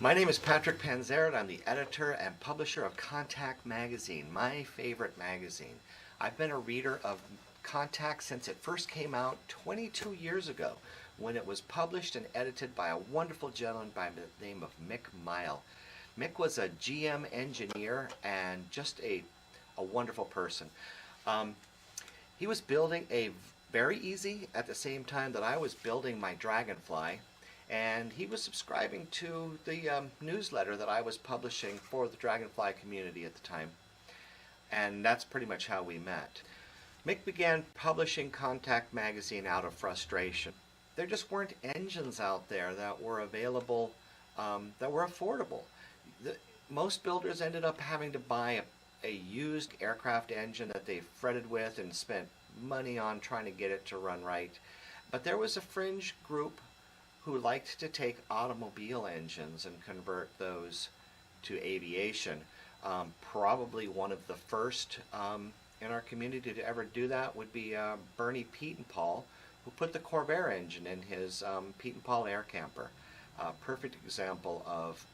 My name is Patrick Panzeret. I'm the editor and publisher of Contact Magazine, my favorite magazine. I've been a reader of Contact since it first came out 22 years ago, when it was published and edited by a wonderful gentleman by the name of Mick Mile. Mick was a GM engineer and just a wonderful person. He was building a very easy at the same time that I was building my Dragonfly, and he was subscribing to the newsletter that I was publishing for the Dragonfly community at the time. And that's pretty much how we met. Mick began publishing Contact Magazine out of frustration. There just weren't engines out there that were available, that were affordable. Most builders ended up having to buy a used aircraft engine that they fretted with and spent money on trying to get it to run right. But there was a fringe group who liked to take automobile engines and convert those to aviation. Probably one of the first in our community to ever do that would be Bernie Pete and Paul, who put the Corvair engine in his Pete and Paul air camper. A perfect example of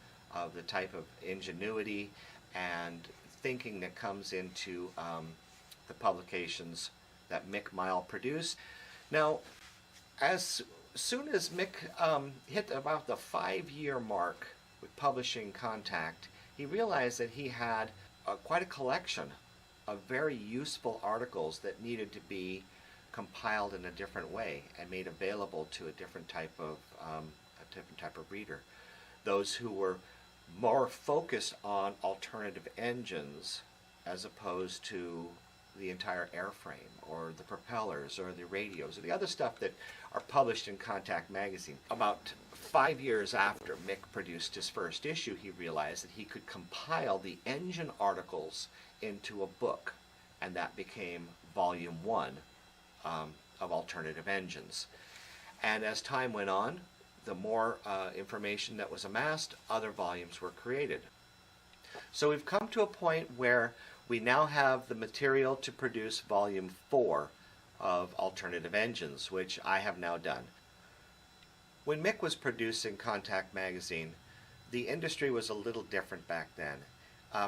the type of ingenuity and thinking that comes into the publications that Mick Mile produced. Now, as soon as Mick hit about the 5-year mark with publishing Contact, he realized that he had quite a collection of very useful articles that needed to be compiled in a different way and made available to a different type of reader. Those who were more focused on alternative engines as opposed to the entire airframe or the propellers or the radios or the other stuff that are published in Contact Magazine. About 5 years after Mick produced his first issue, he realized that he could compile the engine articles into a book, and that became Volume 1 of Alternative Engines. And as time went on, the more information that was amassed, other volumes were created. So we've come to a point where we now have the material to produce Volume 4 of Alternative Engines, which I have now done. When Mick was producing Contact Magazine, the industry was a little different back then.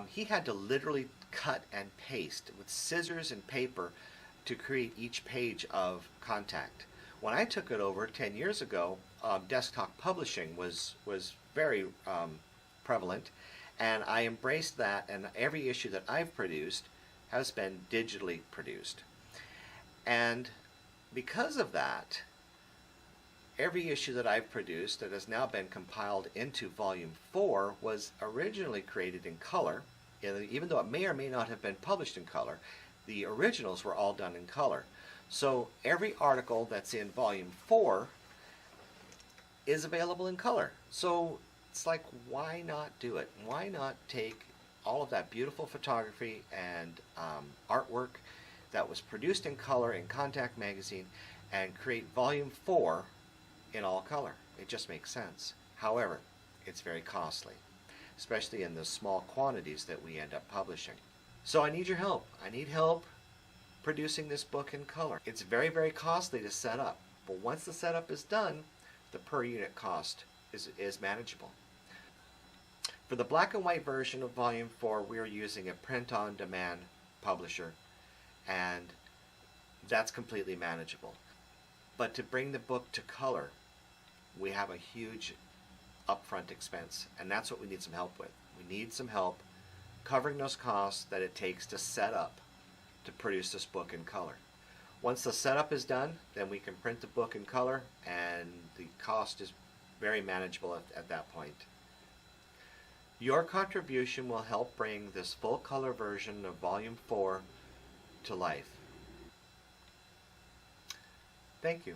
He had to literally cut and paste with scissors and paper to create each page of Contact. When I took it over 10 years ago, desktop publishing was very prevalent, and I embraced that, and every issue that I've produced has been digitally produced. And because of that, every issue that I've produced that has now been compiled into Volume 4 was originally created in color. Even though it may or may not have been published in color, the originals were all done in color. So every article that's in Volume 4 is available in color. So it's like, why not do it? Why not take all of that beautiful photography and artwork that was produced in color in Contact Magazine and create Volume 4 in all color? It just makes sense. However, it's very costly, especially in the small quantities that we end up publishing. So I need your help. I need help producing this book in color. It's very, very costly to set up, but once the setup is done, the per unit cost is manageable. For the black and white version of Volume 4, we are using a print-on-demand publisher, and that's completely manageable. But to bring the book to color, we have a huge upfront expense, and that's what we need some help with. We need some help covering those costs that it takes to set up to produce this book in color. Once the setup is done, then we can print the book in color, and the cost is very manageable at that point. Your contribution will help bring this full color version of Volume 4 to life. Thank you.